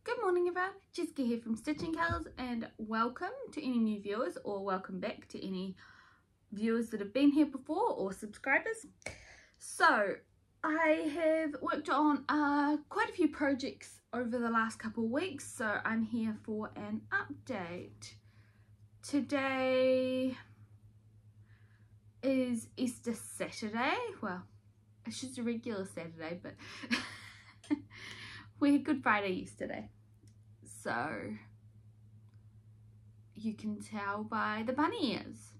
Good morning everyone, Jessica here from Stitching Colours, and welcome to any new viewers, or welcome back to any viewers that have been here before or subscribers. So I have worked on quite a few projects over the last couple of weeks, so I'm here for an update. Today is Easter Saturday. Well, it's just a regular Saturday, but we had Good Friday yesterday, so you can tell by the bunny ears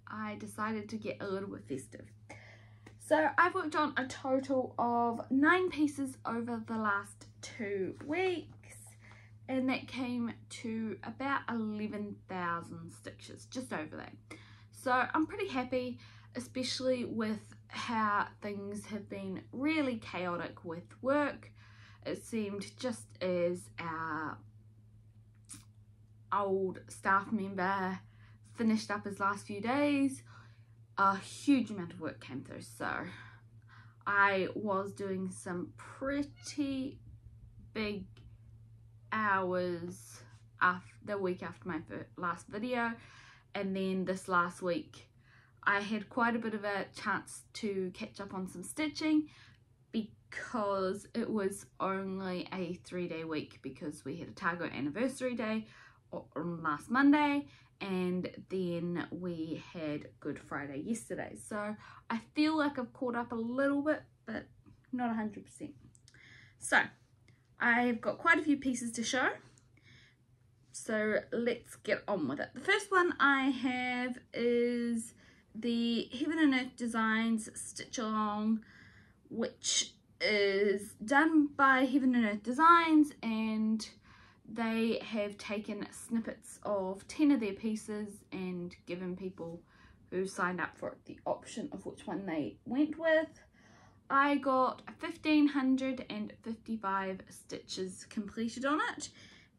I decided to get a little bit festive. So I've worked on a total of 9 pieces over the last 2 weeks, and that came to about 11,000 stitches, just over that. So I'm pretty happy, especially with how things have been really chaotic with work. It seemed, just as our old staff member finished up his last few days, a huge amount of work came through. So I was doing some pretty big hours the week after my last video, and then this last week I had quite a bit of a chance to catch up on some stitching, because it was only a 3-day week, because we had a Targo anniversary day on last Monday, and then we had Good Friday yesterday. So I feel like I've caught up a little bit, but not 100%. So I've got quite a few pieces to show, so let's get on with it. The first one I have is the Heaven and Earth Designs Stitch Along, which is done by Heaven and Earth Designs, and they have taken snippets of 10 of their pieces and given people who signed up for it the option of which one they went with. I got 1,555 stitches completed on it,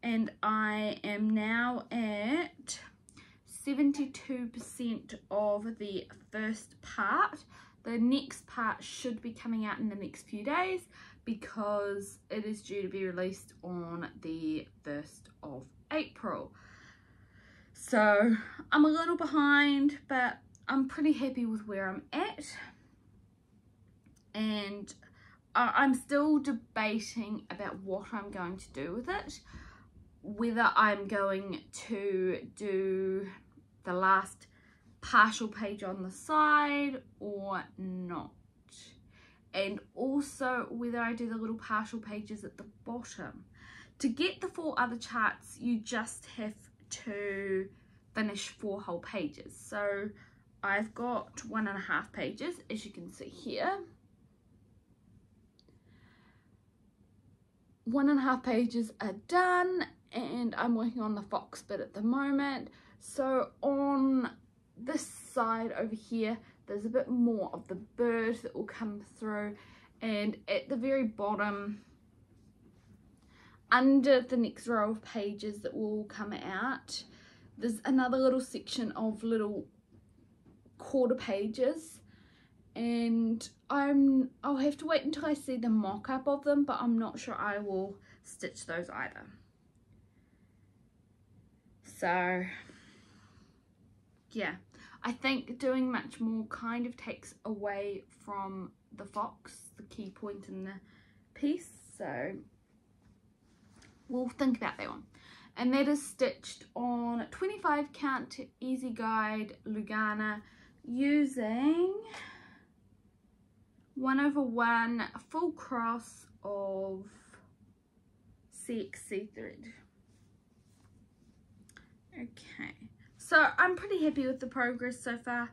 and I am now at 72% of the first part. The next part should be coming out in the next few days, because it is due to be released on the 1st of April. So I'm a little behind, but I'm pretty happy with where I'm at. And I'm still debating about what I'm going to do with it. Whether I'm going to do the last partial page on the side or not, and also whether I do the little partial pages at the bottom. To get the 4 other charts, you just have to finish 4 whole pages. So I've got 1.5 pages, as you can see here. 1.5 pages are done, and I'm working on the fox bit at the moment. So on this side over here, there's a bit more of the bird that will come through, and at the very bottom, under the next row of pages that will come out, there's another little section of little quarter pages, and I'll have to wait until I see the mock-up of them, but I'm not sure I will stitch those either. So yeah, I think doing much more kind of takes away from the fox, the key point in the piece, so we'll think about that one. And that is stitched on 25 count Easy Guide Lugana using 1/1 full cross of CXC thread. Okay, so I'm pretty happy with the progress so far,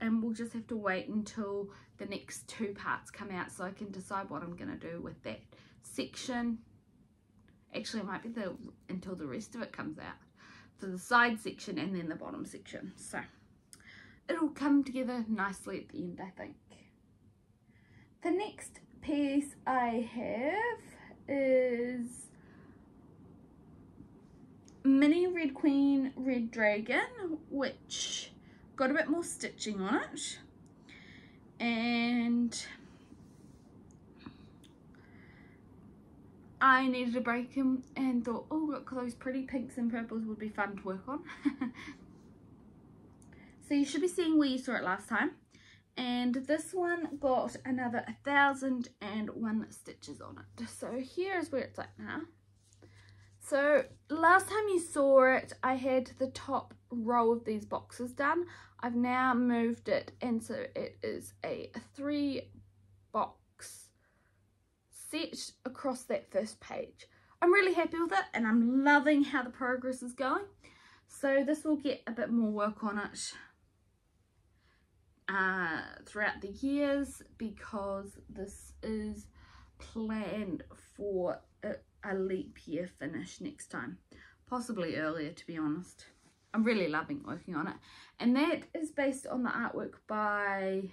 and we'll just have to wait until the next 2 parts come out so I can decide what I'm going to do with that section. Actually, it might be until the rest of it comes out, for the side section and then the bottom section. So it'll come together nicely at the end, I think. The next piece I have is Mini Red Queen Red Dragon, which got a bit more stitching on it, and I needed a break and thought, oh look, those pretty pinks and purples would be fun to work on. So you should be seeing where you saw it last time. And this one got another 1,001 stitches on it. So here's where it's at now. So last time you saw it, I had the top row of these boxes done. I've now moved it, and so it is a 3-box set across that first page. I'm really happy with it, and I'm loving how the progress is going. So this will get a bit more work on it throughout the years, because this is planned for a leap year finish next time, possibly earlier, to be honest. I'm really loving working on it, and that is based on the artwork by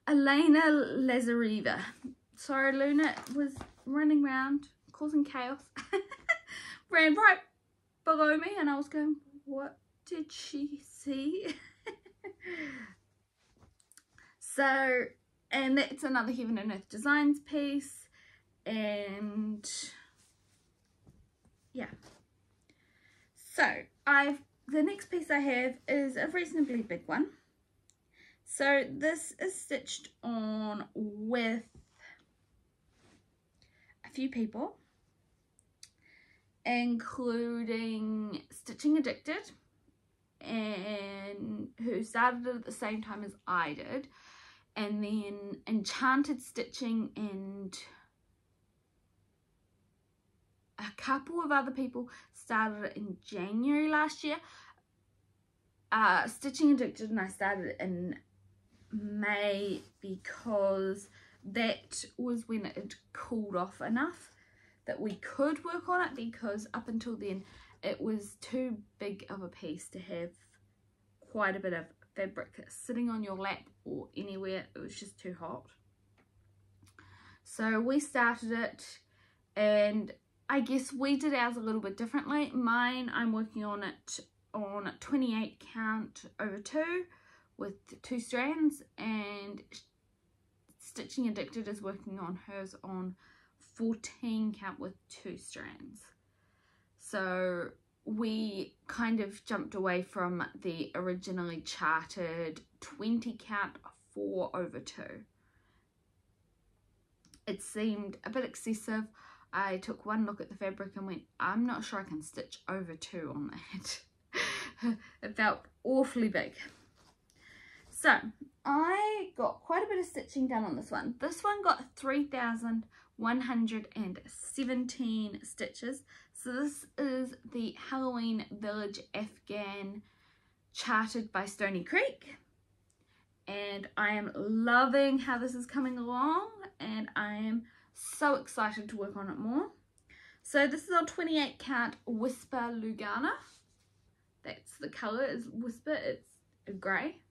Elena Lazareva. Sorry, Luna was running around causing chaos. Ran right below me, and I was going, what did she see? So, and that's another Heaven and Earth Designs piece, and yeah. So the next piece I have is a reasonably big one. So this is stitched on with a few people, including Stitching Addicted, and who started it at the same time as I did, and then Enchanted Stitching and a couple of other people started it in January last year. Stitching Addicted and I started it in May, because that was when it had cooled off enough that we could work on it, because up until then it was too big of a piece to have quite a bit of fabric sitting on your lap or anywhere. It was just too hot. So we started it, and I guess we did ours a little bit differently. Mine, I'm working on it on 28 count over 2 with 2 strands, and Stitching Addicted is working on hers on 14 count with 2 strands. So we kind of jumped away from the originally charted 20 count 4 over 2. It seemed a bit excessive. I took one look at the fabric and went, I'm not sure I can stitch over 2 on that. It felt awfully big. So I got quite a bit of stitching done on this one. This one got 3,117 stitches. So this is the Halloween Village Afghan charted by Stony Creek. And I am loving how this is coming along, and I am so excited to work on it more. So this is on 28 count Whisper Lugana. That's the colour, is Whisper, it's a grey.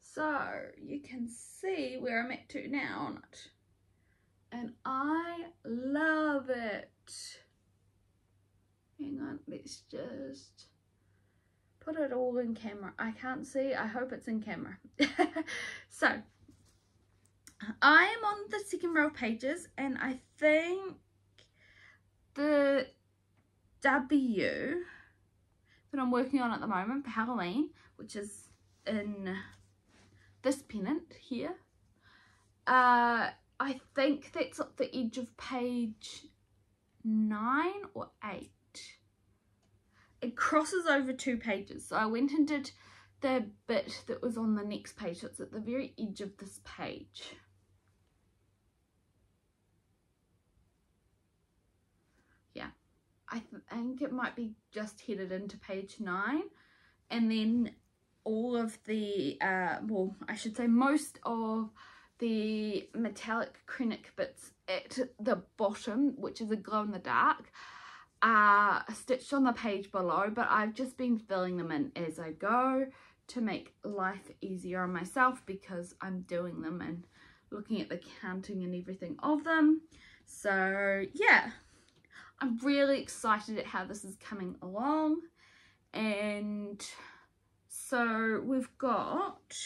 So you can see where I'm at to now on it. And I love it. Hang on, let's just put it all in camera. I can't see, I hope it's in camera. So I am on the second row of pages, and I think the W that I'm working on at the moment for Halloween, which is in this pennant here, I think that's at the edge of page 9 or 8. It crosses over 2 pages, so I went and did the bit that was on the next page. So it's at the very edge of this page. Yeah, I think it might be just headed into page 9, and then all of the well, I should say most of the metallic krennic bits at the bottom, which is a glow in the dark, are stitched on the page below, but I've just been filling them in as I go to make life easier on myself, because I'm doing them and looking at the counting and everything of them. So yeah, I'm really excited at how this is coming along. And so we've got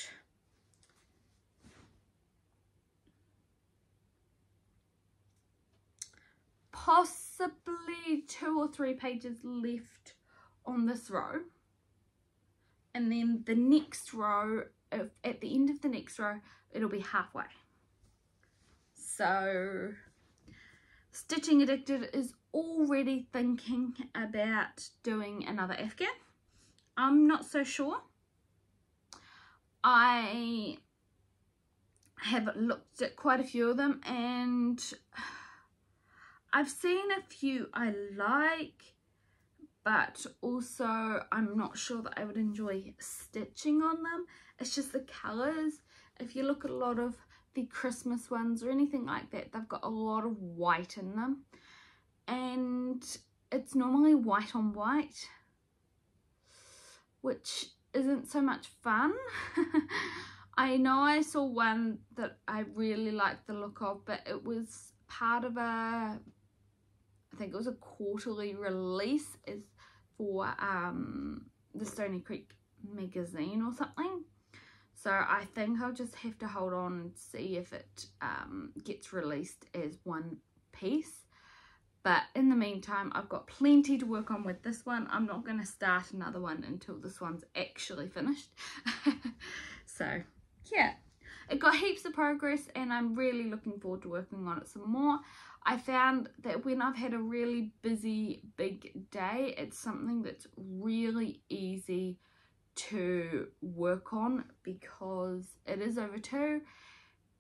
possibly 2 or 3 pages left on this row, and then the next row, at the end of the next row, it'll be halfway. So Stitching Addicted is already thinking about doing another Afghan. I'm not so sure. I have looked at quite a few of them, and I've seen a few I like, but also I'm not sure that I would enjoy stitching on them. It's just the colours. If you look at a lot of the Christmas ones or anything like that, they've got a lot of white in them, and it's normally white on white, which isn't so much fun. I know I saw one that I really liked the look of, but it was part of I think it was a quarterly release is for the Stony Creek magazine or something. So I think I'll just have to hold on and see if it gets released as one piece. But in the meantime, I've got plenty to work on with this one. I'm not going to start another one until this one's actually finished. So yeah, it got heaps of progress, and I'm really looking forward to working on it some more. I found that when I've had a really busy big day, it's something that's really easy to work on because it is over 2,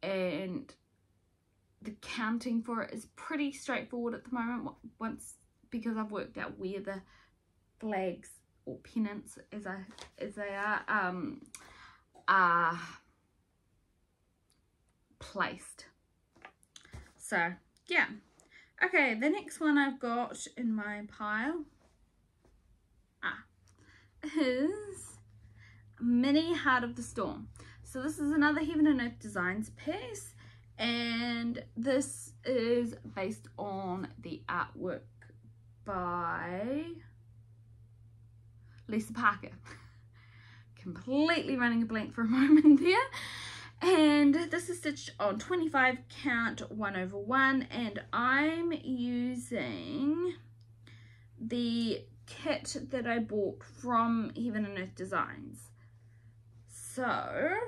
and the counting for it is pretty straightforward at the moment, because I've worked out where the flags or pennants as they are placed. So yeah, okay, the next one I've got in my pile is Mini Heart of the Storm. So this is another Heaven and Earth Designs piece, and this is based on the artwork by Lisa Parker. Completely running a blank for a moment there. And this is stitched on 25 count 1/1, and I'm using the kit that I bought from Heaven and Earth Designs. So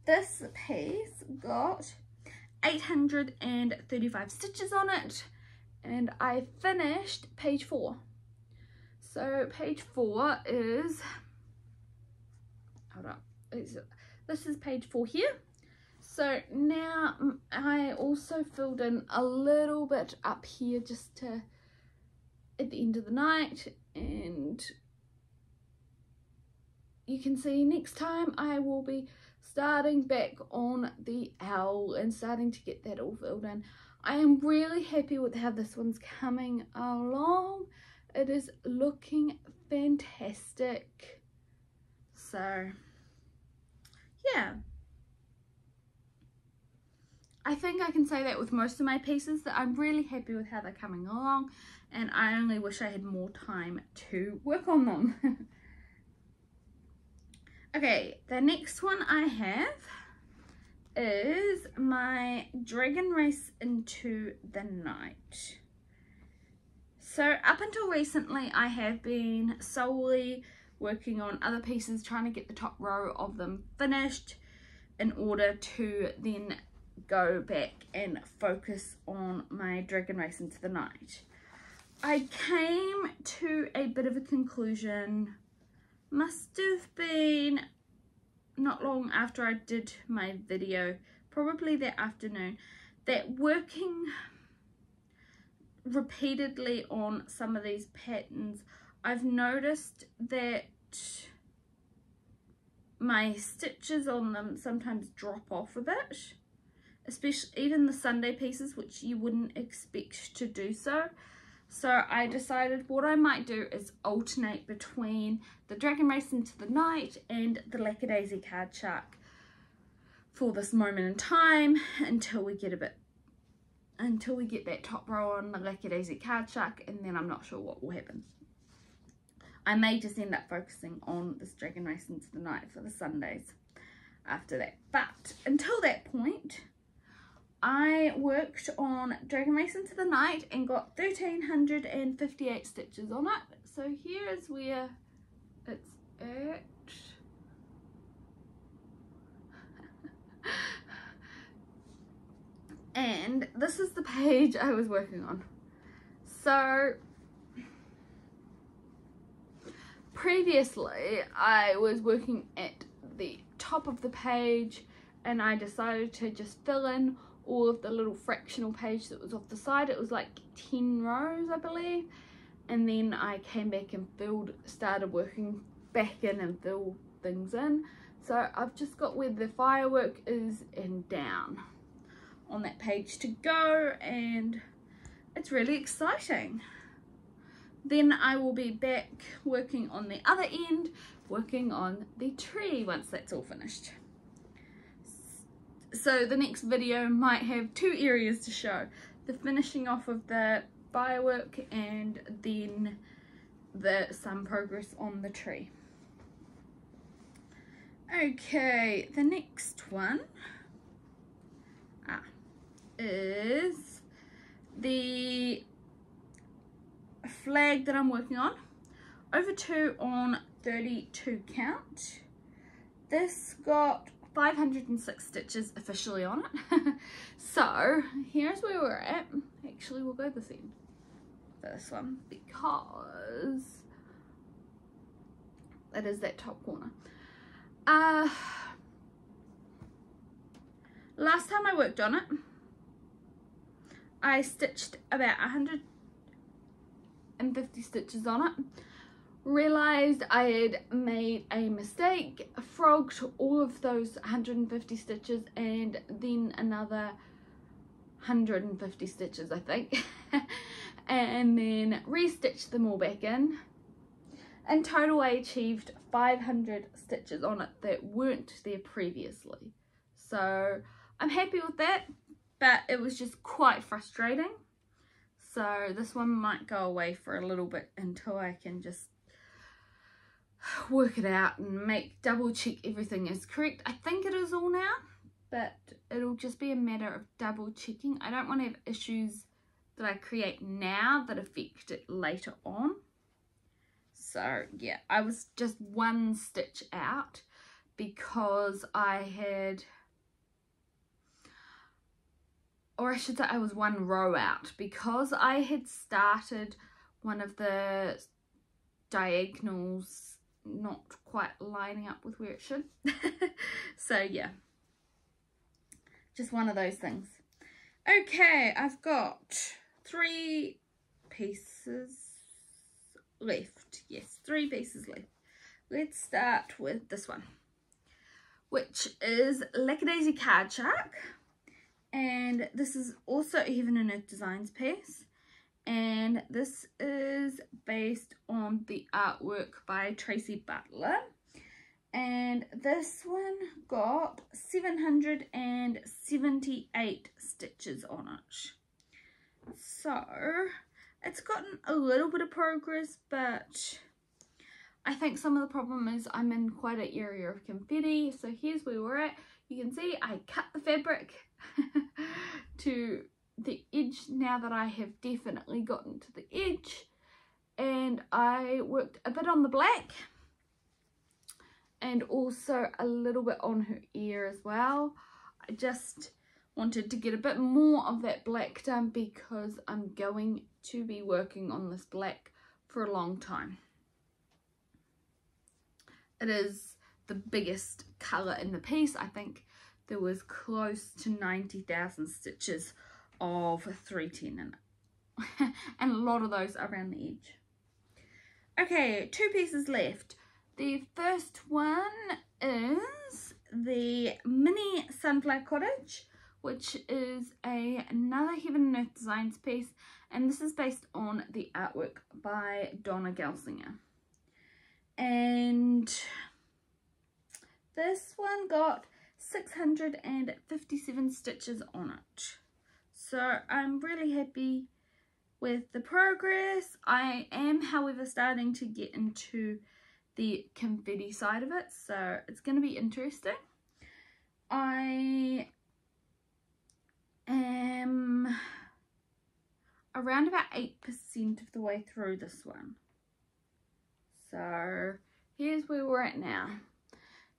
this piece got 835 stitches on it, and I finished page 4. So page 4 is, hold up, this is page 4 here. So now I also filled in a little bit up here just to at the end of the night, and you can see next time I will be starting back on the owl and starting to get that all filled in. I am really happy with how this one's coming along. It is looking fantastic. So yeah, I think I can say that with most of my pieces, that I'm really happy with how they're coming along, and I only wish I had more time to work on them. Okay, the next one I have is my Dragon Race into the Night. So up until recently, I have been solely working on other pieces, trying to get the top row of them finished in order to then go back and focus on my Dragon Race into the Night. I came to a bit of a conclusion, must have been not long after I did my video, probably that afternoon, that working repeatedly on some of these patterns, I've noticed that my stitches on them sometimes drop off a bit, especially even the Sunday pieces, which you wouldn't expect to do so. So I decided what I might do is alternate between the Dragon Race into the Night and the Lackadaisy Card Shark for this moment in time until we get that top row on the Lackadaisy card shark, and then I'm not sure what will happen. I may just end up focusing on this Dragon Race into the Night for the Sundays after that. But until that point, I worked on Dragon Race into the Night and got 1,358 stitches on it. So here is where it's at. And this is the page I was working on. So previously I was working at the top of the page, and I decided to just fill in all of the little fractional page that was off the side. It was like 10 rows, I believe, and then I came back and started working back in and fill things in. So I've just got where the firework is and down on that page to go, and it's really exciting. Then I will be back working on the other end, working on the tree once that's all finished. So the next video might have two areas to show: the finishing off of the firework and then some progress on the tree. Okay, the next one is the flag that I'm working on, over 2 on 32 count. This got 506 stitches officially on it. So here's where we're at. Actually, we'll go this end for this one because that is that top corner. Last time I worked on it, I stitched about 150 stitches on it, realized I had made a mistake, frogged all of those 150 stitches and then another 150 stitches, I think, and then restitched them all back in. In total, I achieved 500 stitches on it that weren't there previously. So I'm happy with that, but it was just quite frustrating. So this one might go away for a little bit until I can just work it out and double check everything is correct. I think it is all now, but it'll just be a matter of double checking. I don't want to have issues that I create now that affect it later on. So yeah, I was just one stitch out because I had, or I should say I was one row out because I had started one of the diagonals not quite lining up with where it should. So yeah, just one of those things. Okay, I've got 3 pieces left. Yes, 3 pieces left. Let's start with this one, which is Lackadaisy Card Shark, and this is also Even in Earth Designs piece, and this is based on the artwork by Tracy Butler, and this one got 778 stitches on it. So it's gotten a little bit of progress, but I think some of the problem is I'm in quite an area of confetti. So here's where we're at. You can see I cut the fabric to the edge now that I have definitely gotten to the edge, and I worked a bit on the black and also a little bit on her ear as well. I just wanted to get a bit more of that black done because I'm going to be working on this black for a long time. It is the biggest colour in the piece. I think there was close to 90,000 stitches of 310 in it. And a lot of those around the edge. Okay, 2 pieces left. The first one is the mini Sunflower Cottage, which is another Heaven and Earth Designs piece, and this is based on the artwork by Donna Gelsinger. And this one got 657 stitches on it. So I'm really happy with the progress. I am, however, starting to get into the confetti side of it, so it's going to be interesting. I am around about 8% of the way through this one. So here's where we're at now.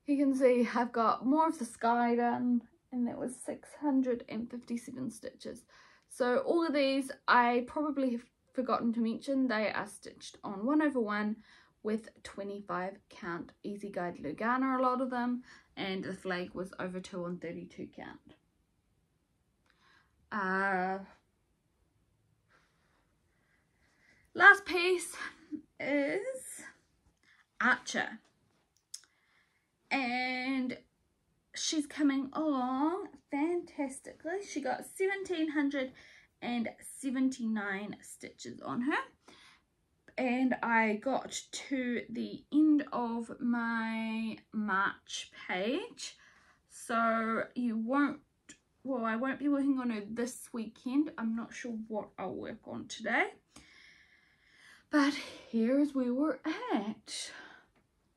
You can see I've got more of the sky done, and that was 657 stitches. So all of these I probably have forgotten to mention, they are stitched on 1/1 with 25 count easy guide Lugana, a lot of them, and the flag was over 2 on 32 count. Last piece is Archer, and she's coming along fantastically. She got 1779 stitches on her, and I got to the end of my March page, so you won't, well, I won't be working on her this weekend. I'm not sure what I'll work on today, but here's where we're at.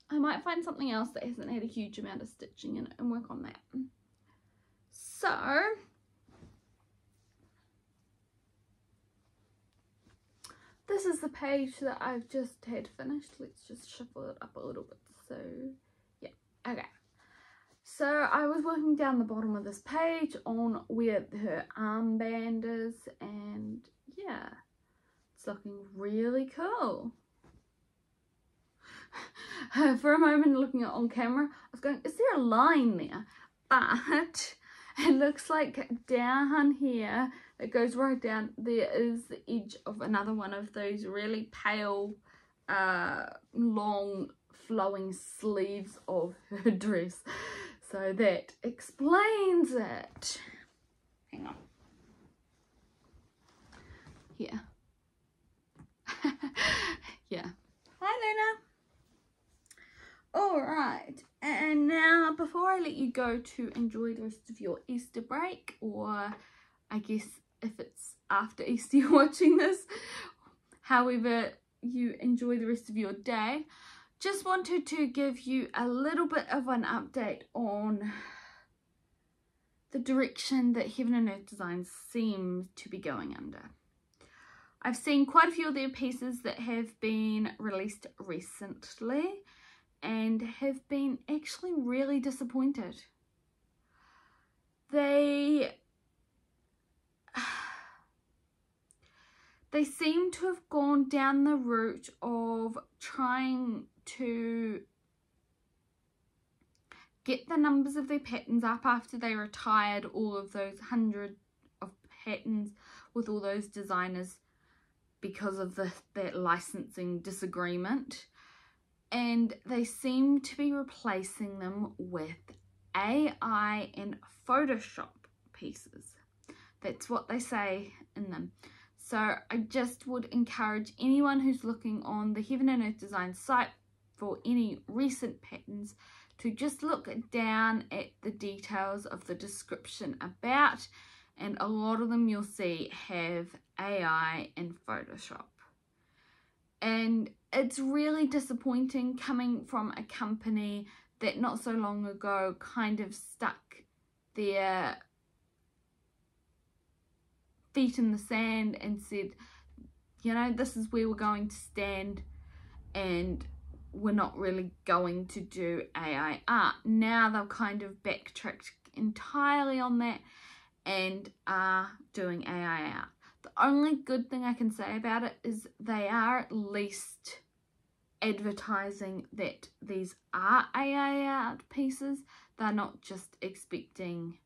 I might find something else that hasn't had a huge amount of stitching in it and work on that. So this is the page that I've just had finished. Let's just shuffle it up a little bit. So yeah, okay. So I was working down the bottom of this page on where her armband is, and yeah, it's looking really cool. For a moment, looking at it on camera, I was going, is there a line there? But it looks like down here, it goes right down, there is the edge of another one of those really pale, long, flowing sleeves of her dress. So that explains it. Hang on. Here. Yeah. Hi, Luna. Alright, and now before I let you go to enjoy the rest of your Easter break, or I guess if it's after Easter you're watching this, however you enjoy the rest of your day, just wanted to give you a little bit of an update on the direction that Heaven and Earth Designs seem to be going under. I've seen quite a few of their pieces that have been released recently and have been actually really disappointed. They seem to have gone down the route of trying to get the numbers of their patterns up after they retired all of those 100 of patterns with all those designers because of that licensing disagreement. And they seem to be replacing them with AI and Photoshop pieces. That's what they say in them. So I just would encourage anyone who's looking on the Heaven and Earth Design site for any recent patterns to just look down at the details of the description about, and a lot of them you'll see have AI and Photoshop. And it's really disappointing coming from a company that not so long ago kind of stuck their feet in the sand and said, you know, this is where we're going to stand and we're not really going to do AI art. Now they've kind of backtracked entirely on that and are doing AI art. The only good thing I can say about it is they are at least advertising that these are AI art pieces. They're not just expecting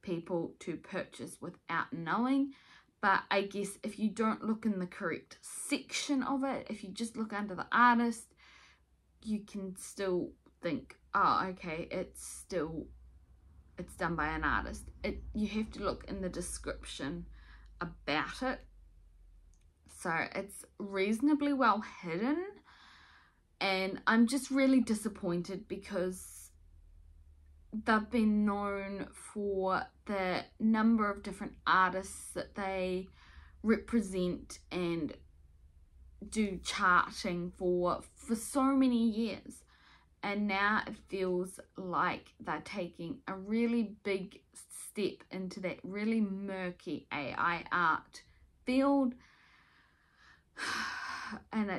people to purchase without knowing. But I guess if you don't look in the correct section of it, if you just look under the artist, you can still think, oh, okay, it's done by an artist. You have to look in the description about it. So it's reasonably well hidden, and I'm just really disappointed because they've been known for the number of different artists that they represent and do charting for so many years. And now it feels like they're taking a really big step into that really murky AI art field. And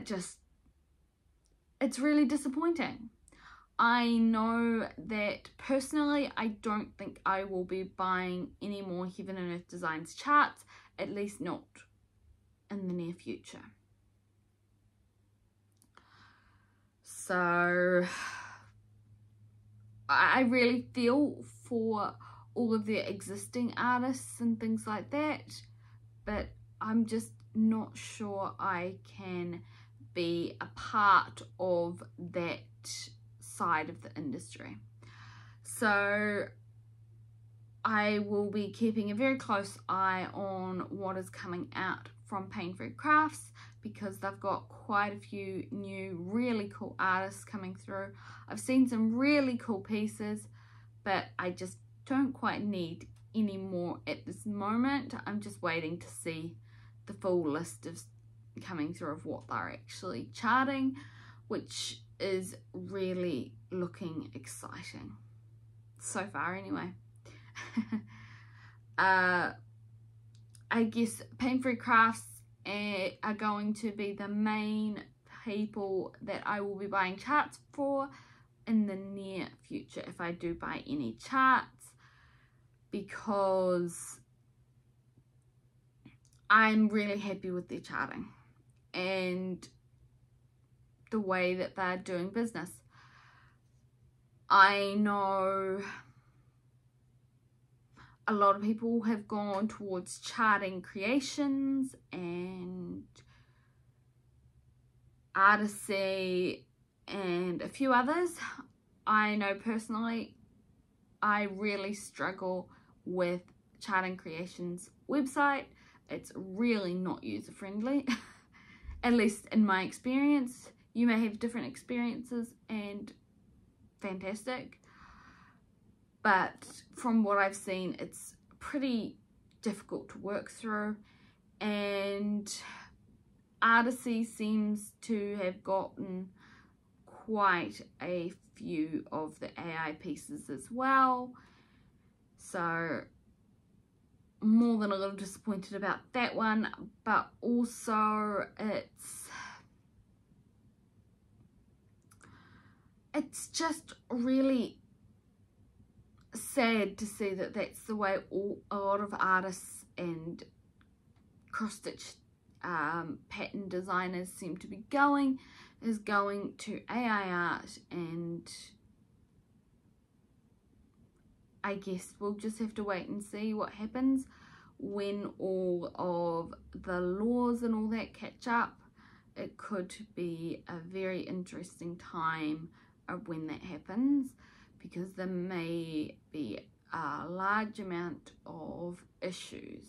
it's really disappointing. I know that personally I don't think I will be buying any more Heaven and Earth Designs charts, at least not in the near future. So I really feel for all of their existing artists and things like that, but I'm just not sure I can be a part of that side of the industry. So I will be keeping a very close eye on what is coming out from Pain Free Crafts, because they've got quite a few new really cool artists coming through. I've seen some really cool pieces, but I just don't quite need any more at this moment. I'm just waiting to see the full list of coming through of what they're actually charting, which is really looking exciting so far anyway. I guess Pain Free Crafts are going to be the main people that I will be buying charts for in the near future, if I do buy any charts, because I'm really happy with their charting and the way that they're doing business. I know a lot of people have gone towards charting creations and artisy and a few others. I know personally I really struggle with charting creations website. It's really not user friendly, at least in my experience. You may have different experiences and fantastic, but from what I've seen, it's pretty difficult to work through, and Artisy seems to have gotten quite a few of the AI pieces as well, so more than a little disappointed about that one. But also it's just really sad to see that that's the way a lot of artists and cross-stitch pattern designers seem to be going, is going to AI art. And I guess we'll just have to wait and see what happens when all of the laws and all that catch up. It could be a very interesting time of when that happens, because there may be a large amount of issues,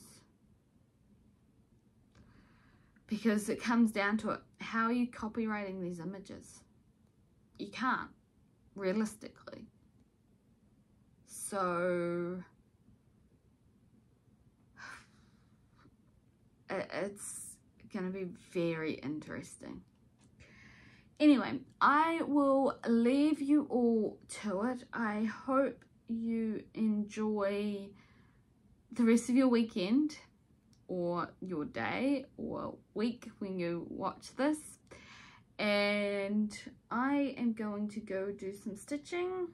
because it comes down to it, how are you copyrighting these images? You can't, realistically. So it's gonna be very interesting. Anyway, I will leave you all to it. I hope you enjoy the rest of your weekend or your day or week when you watch this. And I am going to go do some stitching.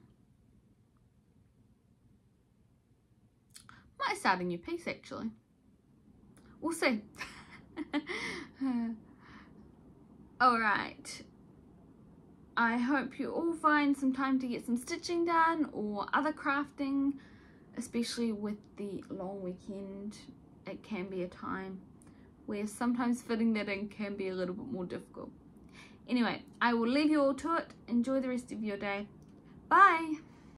Might start a new piece actually. We'll see. Alright. I hope you all find some time to get some stitching done or other crafting, especially with the long weekend. It can be a time where sometimes fitting that in can be a little bit more difficult. Anyway, I will leave you all to it. Enjoy the rest of your day. Bye!